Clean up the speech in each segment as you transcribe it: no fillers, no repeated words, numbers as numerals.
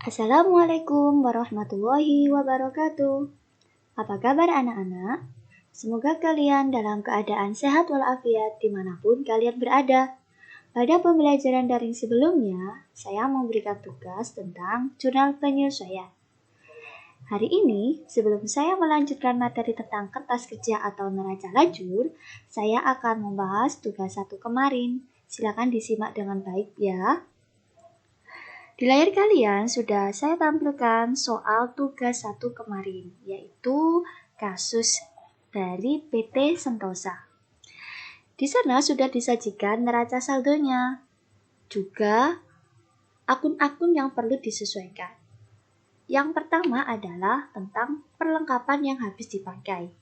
Assalamualaikum warahmatullahi wabarakatuh. Apa kabar anak-anak? Semoga kalian dalam keadaan sehat walafiat dimanapun kalian berada. Pada pembelajaran daring sebelumnya, saya memberikan tugas tentang jurnal penyesuaian. Hari ini, sebelum saya melanjutkan materi tentang kertas kerja atau neraca lajur, saya akan membahas tugas 1 kemarin. Silakan disimak dengan baik ya. Di layar kalian sudah saya tampilkan soal tugas 1 kemarin, yaitu kasus dari PT Sentosa. Di sana sudah disajikan neraca saldonya, juga akun-akun yang perlu disesuaikan. Yang pertama adalah tentang perlengkapan yang habis dipakai.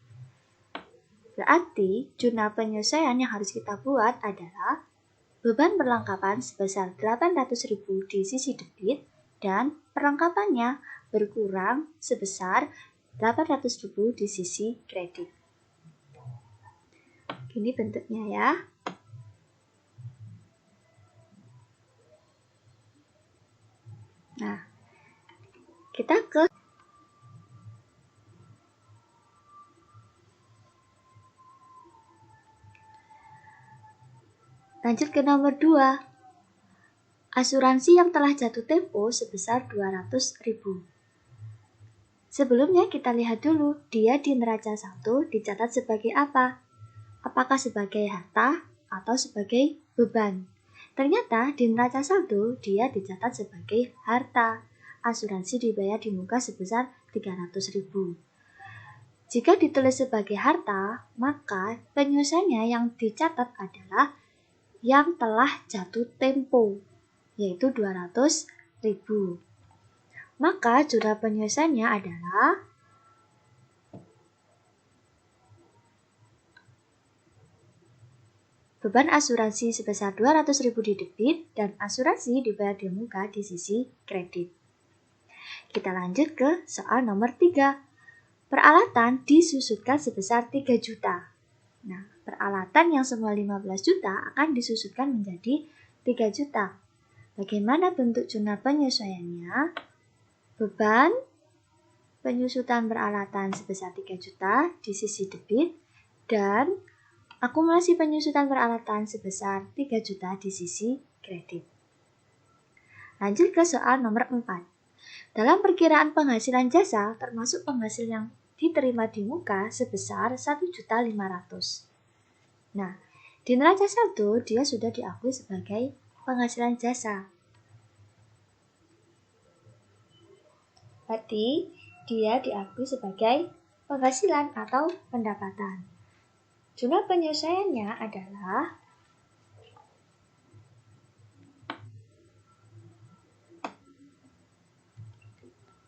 Berarti jurnal penyesuaian yang harus kita buat adalah beban perlengkapan sebesar 800.000 di sisi debit dan perlengkapannya berkurang sebesar 800.000 di sisi kredit. Ini bentuknya ya. Nah, kita lanjut ke nomor 2. Asuransi yang telah jatuh tempo sebesar 200.000. Sebelumnya kita lihat dulu, dia di neraca 1 dicatat sebagai apa? Apakah sebagai harta atau sebagai beban? Ternyata di neraca saldo dia dicatat sebagai harta. Asuransi dibayar di muka sebesar 300.000. Jika ditulis sebagai harta, maka penyelesaiannya yang dicatat adalah yang telah jatuh tempo, yaitu 200.000. Maka jumlah penyelesaiannya adalah beban asuransi sebesar 200.000 di debit dan asuransi dibayar di muka di sisi kredit. Kita lanjut ke soal nomor 3. Peralatan disusutkan sebesar 3 juta. Nah, peralatan yang semula 15 juta akan disusutkan menjadi 3 juta. Bagaimana bentuk jurnal penyesuaiannya? Beban penyusutan peralatan sebesar 3 juta di sisi debit dan akumulasi penyusutan peralatan sebesar 3 juta di sisi kredit. Lanjut ke soal nomor 4. Dalam perkiraan penghasilan jasa, termasuk penghasilan yang diterima di muka sebesar 1.500.000. Nah, di neraca saldo dia sudah diakui sebagai penghasilan jasa. Berarti dia diakui sebagai penghasilan atau pendapatan. Jumlah penyelesaiannya adalah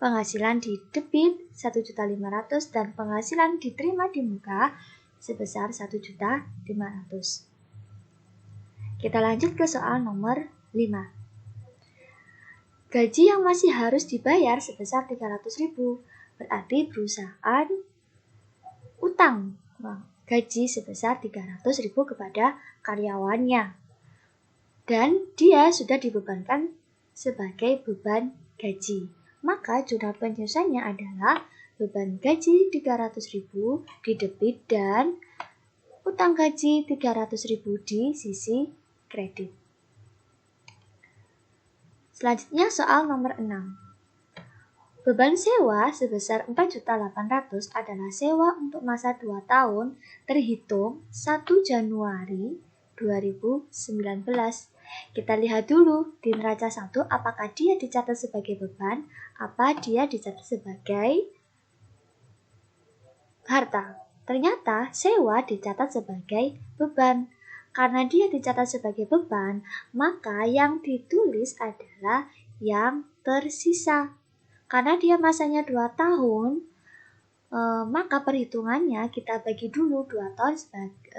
penghasilan di debit 1.500.000 dan penghasilan diterima di muka sebesar 1.500.000. Kita lanjut ke soal nomor 5. Gaji yang masih harus dibayar sebesar 300.000, berarti perusahaan utang gaji sebesar 300.000 kepada karyawannya. Dan dia sudah dibebankan sebagai beban gaji. Maka jurnal penyelesaiannya adalah beban gaji 300.000 di debit dan utang gaji 300.000 di sisi kredit. Selanjutnya soal nomor 6. Beban sewa sebesar 4.800.000 adalah sewa untuk masa 2 tahun terhitung 1 Januari 2019. Kita lihat dulu di neraca 1 apakah dia dicatat sebagai beban, apa dia dicatat sebagai harta. Ternyata sewa dicatat sebagai beban. Karena dia dicatat sebagai beban, maka yang ditulis adalah yang tersisa. Karena dia masanya 2 tahun, maka perhitungannya kita bagi dulu 2 tahun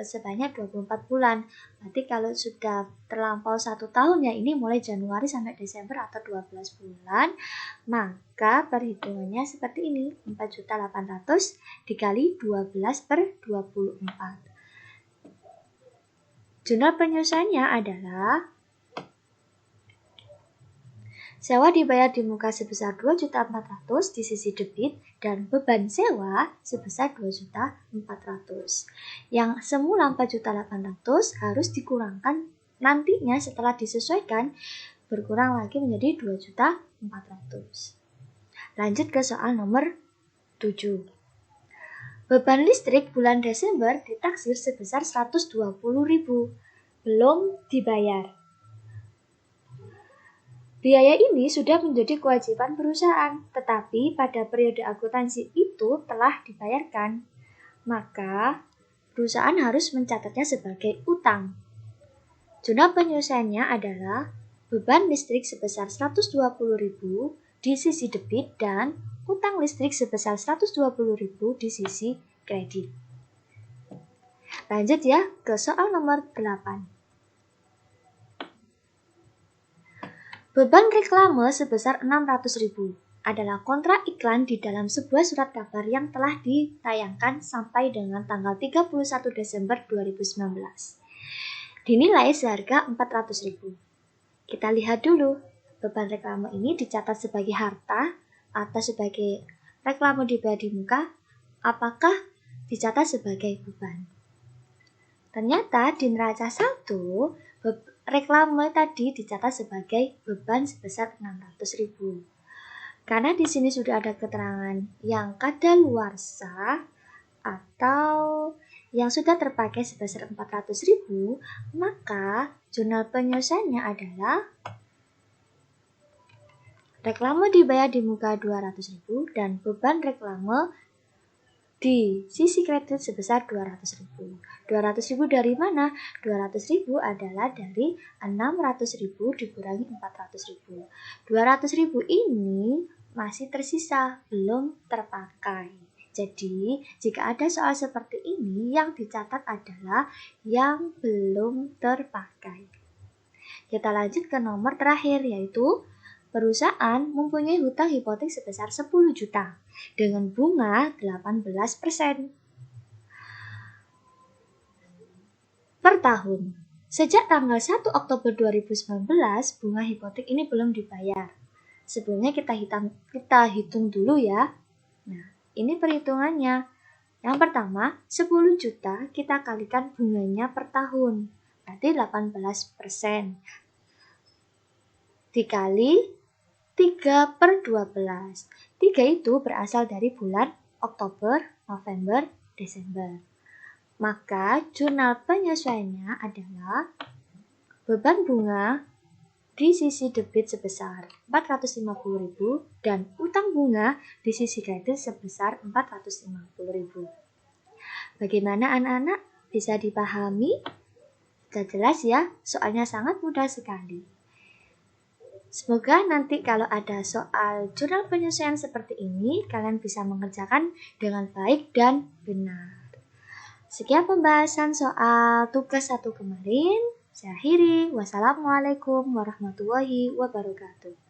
sebanyak 24 bulan. Berarti kalau sudah terlampau 1 tahun, ya ini mulai Januari sampai Desember atau 12 bulan, maka perhitungannya seperti ini, 4.800.000 dikali 12/24. Jurnal penyelesaiannya adalah Sewa dibayar di muka sebesar 2.400.000 di sisi debit dan beban sewa sebesar 2.400.000. Yang semula 4.800.000 harus dikurangkan nantinya setelah disesuaikan berkurang lagi menjadi 2.400.000. Lanjut ke soal nomor 7. Beban listrik bulan Desember ditaksir sebesar 120.000, belum dibayar. Biaya ini sudah menjadi kewajiban perusahaan, tetapi pada periode akuntansi itu telah dibayarkan. Maka, perusahaan harus mencatatnya sebagai utang. Jurnal penyelesaiannya adalah beban listrik sebesar 120.000 di sisi debit dan utang listrik sebesar 120.000 di sisi kredit. Lanjut ya ke soal nomor 8. Beban reklame sebesar 600.000 adalah kontrak iklan di dalam sebuah surat kabar yang telah ditayangkan sampai dengan tanggal 31 Desember 2019. Dinilai seharga 400.000. Kita lihat dulu, beban reklame ini dicatat sebagai harta atau sebagai reklame dibayar di muka, apakah dicatat sebagai beban? Ternyata di neraca 1, reklame tadi dicatat sebagai beban sebesar 600.000. Karena di sini sudah ada keterangan yang kadaluarsa atau yang sudah terpakai sebesar 400.000, maka jurnal penyelesaiannya adalah reklame dibayar di muka 200.000 dan beban reklame di sisi kredit sebesar 200.000. 200.000 dari mana? 200.000 adalah dari 600.000 dikurangi 400.000. 200.000 ini masih tersisa, belum terpakai. Jadi, jika ada soal seperti ini, yang dicatat adalah yang belum terpakai. Kita lanjut ke nomor terakhir, yaitu perusahaan mempunyai hutang hipotek sebesar 10 juta dengan bunga 18% per tahun. Sejak tanggal 1 Oktober 2019, bunga hipotek ini belum dibayar. Sebelumnya kita hitung dulu ya. Nah, ini perhitungannya. Yang pertama, 10 juta kita kalikan bunganya per tahun. Berarti 18%. Dikali 3/12. 3 itu berasal dari bulan Oktober, November, Desember. Maka jurnal penyesuaiannya adalah beban bunga di sisi debit sebesar 450.000 dan utang bunga di sisi kredit sebesar 450.000. Bagaimana anak-anak? Bisa dipahami? Sudah jelas ya? Soalnya sangat mudah sekali. Semoga nanti kalau ada soal jurnal penyesuaian seperti ini, kalian bisa mengerjakan dengan baik dan benar. Sekian pembahasan soal tugas 1 kemarin. Saya akhiri. Wassalamualaikum warahmatullahi wabarakatuh.